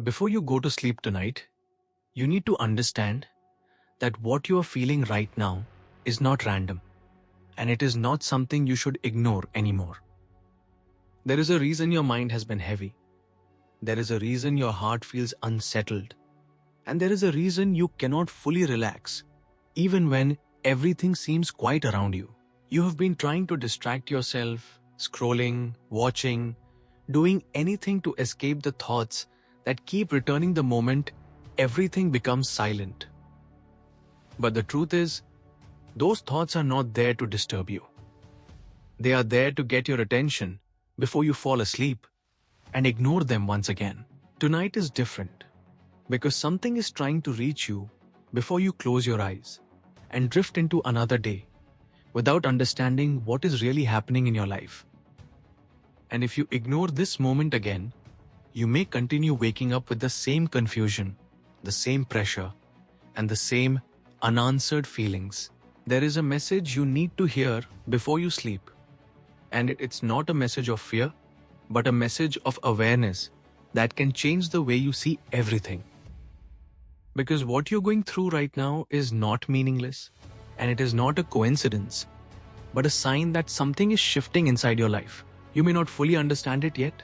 Before you go to sleep tonight, you need to understand that what you are feeling right now is not random, and it is not something you should ignore anymore. There is a reason your mind has been heavy. There is a reason your heart feels unsettled. And there is a reason you cannot fully relax, even when everything seems quiet around you. You have been trying to distract yourself, scrolling, watching, doing anything to escape the thoughts that keep returning the moment everything becomes silent. But the truth is, those thoughts are not there to disturb you. They are there to get your attention before you fall asleep and ignore them once again. Tonight is different because something is trying to reach you before you close your eyes and drift into another day without understanding what is really happening in your life. And if you ignore this moment again, you may continue waking up with the same confusion, the same pressure, and the same unanswered feelings. There is a message you need to hear before you sleep. And it's not a message of fear, but a message of awareness that can change the way you see everything. Because what you're going through right now is not meaningless, and it is not a coincidence, but a sign that something is shifting inside your life. You may not fully understand it yet,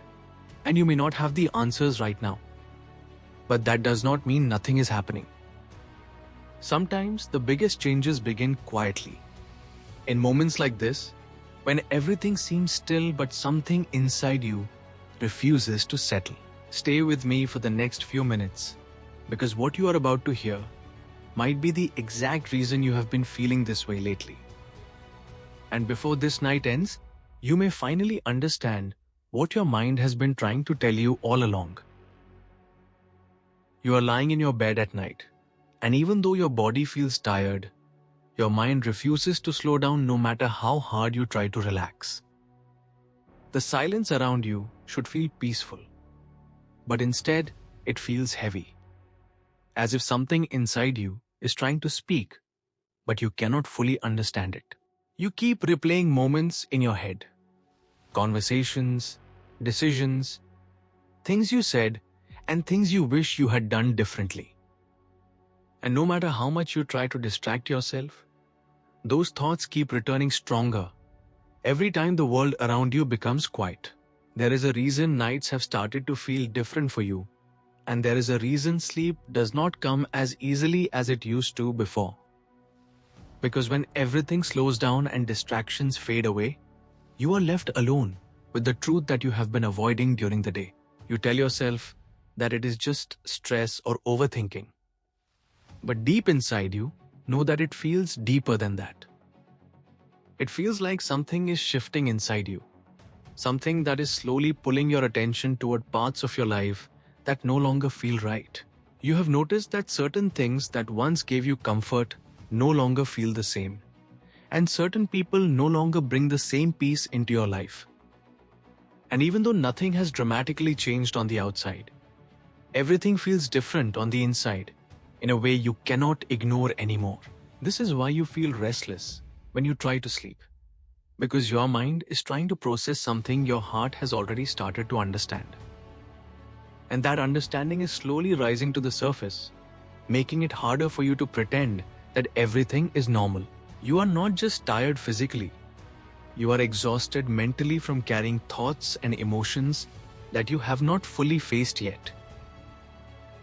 and you may not have the answers right now. But that does not mean nothing is happening. Sometimes the biggest changes begin quietly. In moments like this, when everything seems still but something inside you refuses to settle. Stay with me for the next few minutes, because what you are about to hear might be the exact reason you have been feeling this way lately. And before this night ends, you may finally understand what your mind has been trying to tell you all along. You are lying in your bed at night, and even though your body feels tired, your mind refuses to slow down no matter how hard you try to relax. The silence around you should feel peaceful, but instead it feels heavy, as if something inside you is trying to speak, but you cannot fully understand it. You keep replaying moments in your head, conversations, decisions, things you said, and things you wish you had done differently. And no matter how much you try to distract yourself, those thoughts keep returning stronger every time the world around you becomes quiet. There is a reason nights have started to feel different for you, and there is a reason sleep does not come as easily as it used to before. Because when everything slows down and distractions fade away, you are left alone with the truth that you have been avoiding during the day. You tell yourself that it is just stress or overthinking. But deep inside you, know that it feels deeper than that. It feels like something is shifting inside you, something that is slowly pulling your attention toward parts of your life that no longer feel right. You have noticed that certain things that once gave you comfort no longer feel the same, and certain people no longer bring the same peace into your life. And even though nothing has dramatically changed on the outside, everything feels different on the inside in a way you cannot ignore anymore. This is why you feel restless when you try to sleep, because your mind is trying to process something your heart has already started to understand. And that understanding is slowly rising to the surface, making it harder for you to pretend that everything is normal. You are not just tired physically, you are exhausted mentally from carrying thoughts and emotions that you have not fully faced yet.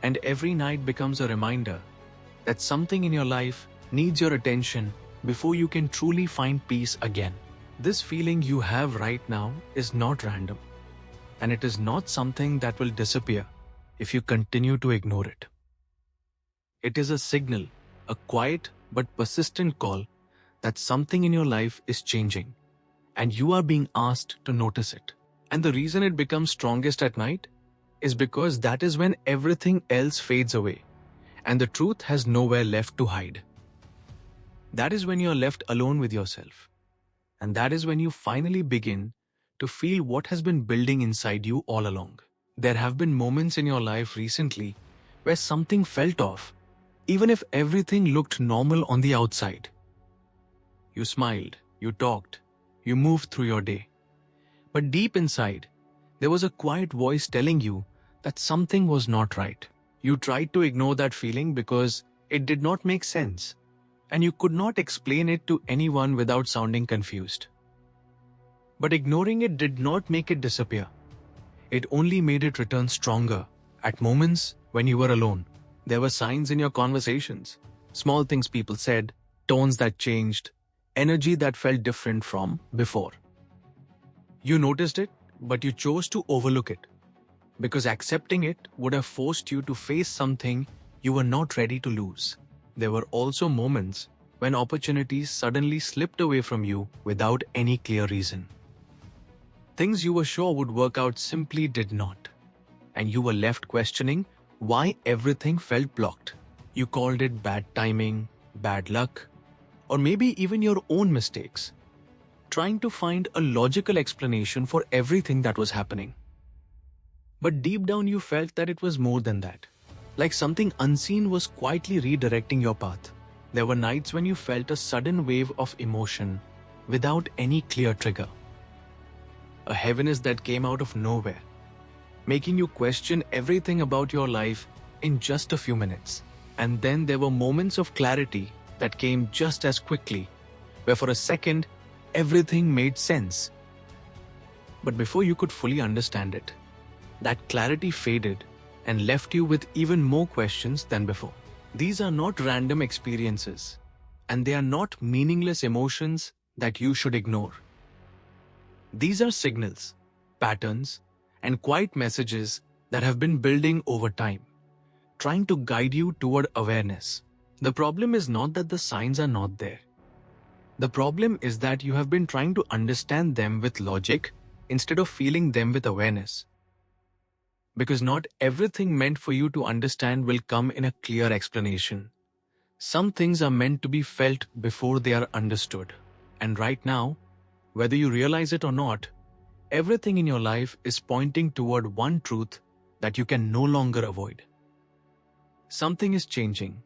And every night becomes a reminder that something in your life needs your attention before you can truly find peace again. This feeling you have right now is not random, and it is not something that will disappear if you continue to ignore it. It is a signal, a quiet but persistent call that something in your life is changing, and you are being asked to notice it. And the reason it becomes strongest at night is because that is when everything else fades away, and the truth has nowhere left to hide. That is when you are left alone with yourself. And that is when you finally begin to feel what has been building inside you all along. There have been moments in your life recently where something felt off, even if everything looked normal on the outside. You smiled, you talked, you moved through your day. But deep inside, there was a quiet voice telling you that something was not right. You tried to ignore that feeling because it did not make sense, and you could not explain it to anyone without sounding confused. But ignoring it did not make it disappear. It only made it return stronger at moments when you were alone. There were signs in your conversations, small things people said, tones that changed, energy that felt different from before. You noticed it, but you chose to overlook it because accepting it would have forced you to face something you were not ready to lose. There were also moments when opportunities suddenly slipped away from you without any clear reason. Things you were sure would work out simply did not, and you were left questioning why everything felt blocked. You called it bad timing, bad luck, or maybe even your own mistakes, trying to find a logical explanation for everything that was happening. But deep down you felt that it was more than that. Like something unseen was quietly redirecting your path. There were nights when you felt a sudden wave of emotion without any clear trigger. A heaviness that came out of nowhere, making you question everything about your life in just a few minutes. And then there were moments of clarity that came just as quickly, where for a second, everything made sense. But before you could fully understand it, that clarity faded and left you with even more questions than before. These are not random experiences, and they are not meaningless emotions that you should ignore. These are signals, patterns, and quiet messages that have been building over time, trying to guide you toward awareness. The problem is not that the signs are not there. The problem is that you have been trying to understand them with logic instead of feeling them with awareness. Because not everything meant for you to understand will come in a clear explanation. Some things are meant to be felt before they are understood. And right now, whether you realize it or not, everything in your life is pointing toward one truth that you can no longer avoid. Something is changing,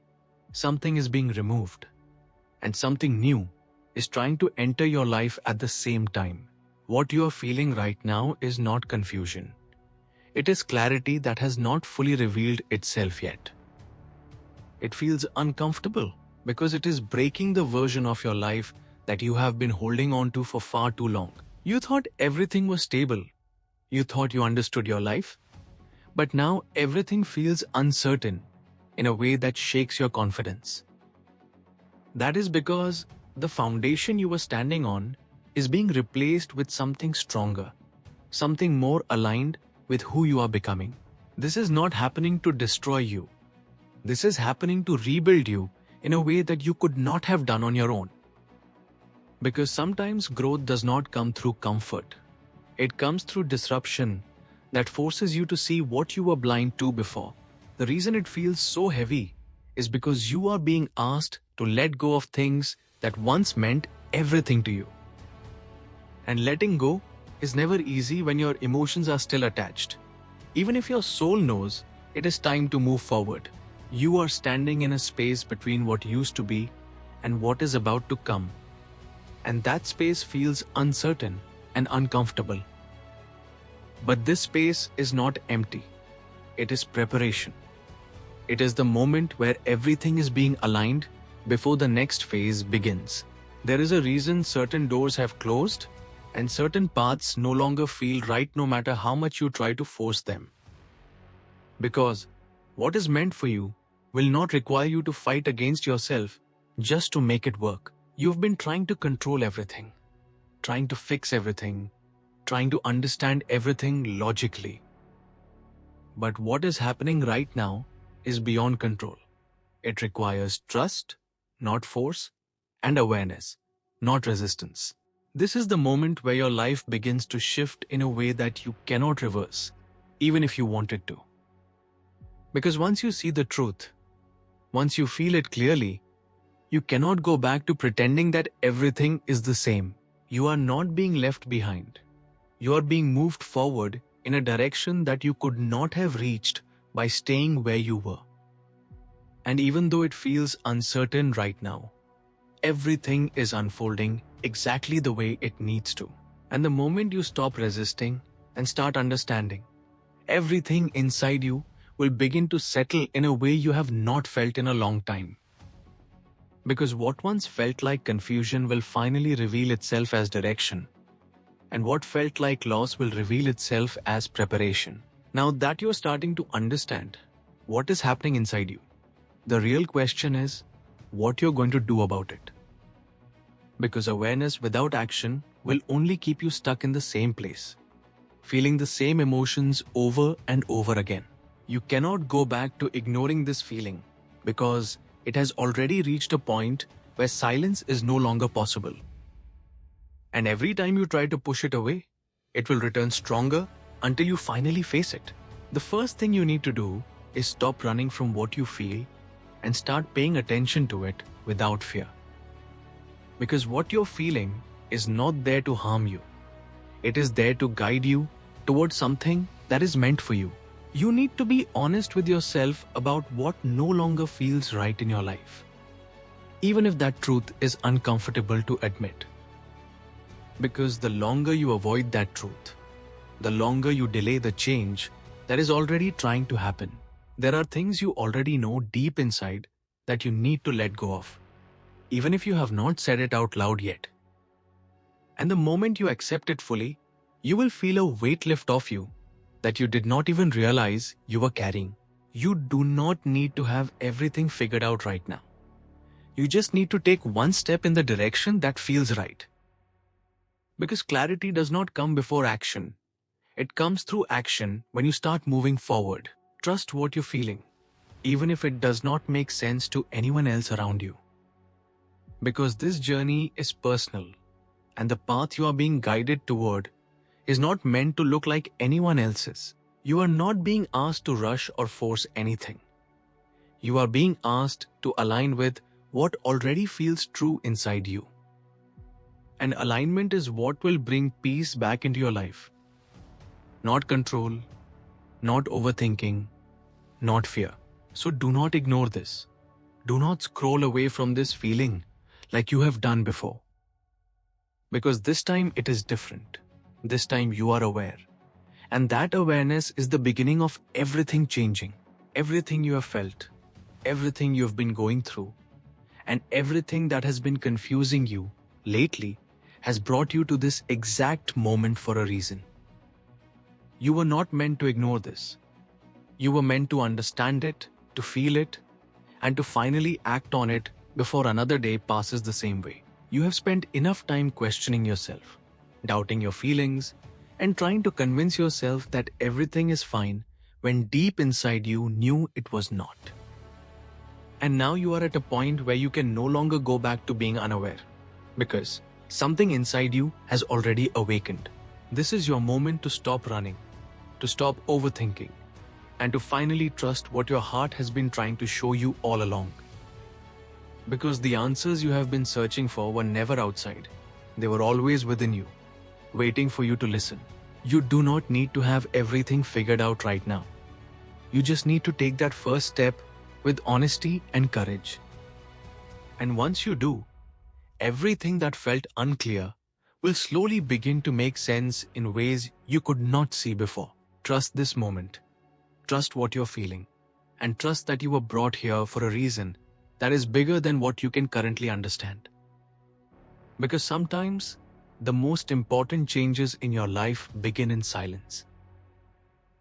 something is being removed, and something new is trying to enter your life at the same time. What you are feeling right now is not confusion. It is clarity that has not fully revealed itself yet. It feels uncomfortable because it is breaking the version of your life that you have been holding on to for far too long. You thought everything was stable. You thought you understood your life. But now everything feels uncertain in a way that shakes your confidence. That is because the foundation you were standing on is being replaced with something stronger, something more aligned with who you are becoming. This is not happening to destroy you. This is happening to rebuild you in a way that you could not have done on your own. Because sometimes growth does not come through comfort. It comes through disruption that forces you to see what you were blind to before. The reason it feels so heavy is because you are being asked to let go of things that once meant everything to you. And letting go is never easy when your emotions are still attached. Even if your soul knows it is time to move forward, you are standing in a space between what used to be and what is about to come. And that space feels uncertain and uncomfortable. But this space is not empty. It is preparation. It is the moment where everything is being aligned before the next phase begins. There is a reason certain doors have closed and certain paths no longer feel right no matter how much you try to force them. Because what is meant for you will not require you to fight against yourself just to make it work. You've been trying to control everything, trying to fix everything, trying to understand everything logically. But what is happening right now is beyond control. It requires trust, not force, and awareness, not resistance. This is the moment where your life begins to shift in a way that you cannot reverse, even if you wanted to. Because once you see the truth, once you feel it clearly, you cannot go back to pretending that everything is the same. You are not being left behind. You are being moved forward in a direction that you could not have reached by staying where you were. And even though it feels uncertain right now, everything is unfolding exactly the way it needs to. And the moment you stop resisting and start understanding, Everything inside you will begin to settle in a way you have not felt in a long time. Because what once felt like confusion will finally reveal itself as direction, and what felt like loss will reveal itself as preparation. Now that you're starting to understand what is happening inside you, the real question is what you're going to do about it. Because awareness without action will only keep you stuck in the same place, feeling the same emotions over and over again. You cannot go back to ignoring this feeling because it has already reached a point where silence is no longer possible. And every time you try to push it away, it will return stronger until you finally face it. The first thing you need to do is stop running from what you feel and start paying attention to it without fear. Because what you're feeling is not there to harm you. It is there to guide you towards something that is meant for you. You need to be honest with yourself about what no longer feels right in your life, even if that truth is uncomfortable to admit. Because the longer you avoid that truth, the longer you delay the change that is already trying to happen. There are things you already know deep inside that you need to let go of, even if you have not said it out loud yet. And the moment you accept it fully, you will feel a weight lift off you that you did not even realize you were carrying. You do not need to have everything figured out right now. You just need to take one step in the direction that feels right. Because clarity does not come before action. It comes through action when you start moving forward. Trust what you're feeling, even if it does not make sense to anyone else around you. Because this journey is personal, and the path you are being guided toward is not meant to look like anyone else's. You are not being asked to rush or force anything. You are being asked to align with what already feels true inside you. And alignment is what will bring peace back into your life. Not control, not overthinking, not fear. So do not ignore this. Do not scroll away from this feeling like you have done before. Because this time it is different. This time you are aware. And that awareness is the beginning of everything changing. Everything you have felt, everything you have been going through, and everything that has been confusing you lately has brought you to this exact moment for a reason. You were not meant to ignore this. You were meant to understand it, to feel it, and to finally act on it before another day passes the same way. You have spent enough time questioning yourself, doubting your feelings, and trying to convince yourself that everything is fine when deep inside you knew it was not. And now you are at a point where you can no longer go back to being unaware, because something inside you has already awakened. This is your moment to stop running, to stop overthinking, and to finally trust what your heart has been trying to show you all along. Because the answers you have been searching for were never outside. They were always within you, waiting for you to listen. You do not need to have everything figured out right now. You just need to take that first step with honesty and courage. And once you do, everything that felt unclear will slowly begin to make sense in ways you could not see before. Trust this moment. Trust what you're feeling. And trust that you were brought here for a reason that is bigger than what you can currently understand. Because sometimes, the most important changes in your life begin in silence.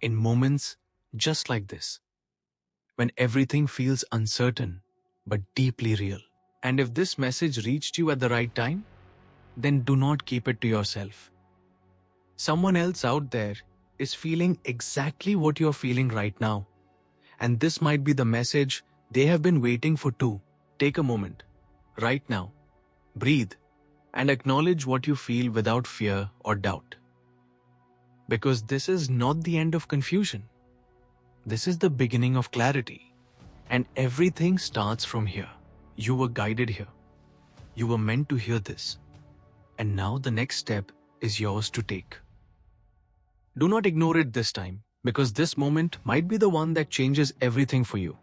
In moments just like this, when everything feels uncertain but deeply real. And if this message reached you at the right time, then do not keep it to yourself. Someone else out there is feeling exactly what you're feeling right now. And this might be the message they have been waiting for too. Take a moment, right now, breathe, and acknowledge what you feel without fear or doubt. Because this is not the end of confusion. This is the beginning of clarity. And everything starts from here. You were guided here. You were meant to hear this. And now the next step is yours to take. Do not ignore it this time, because this moment might be the one that changes everything for you.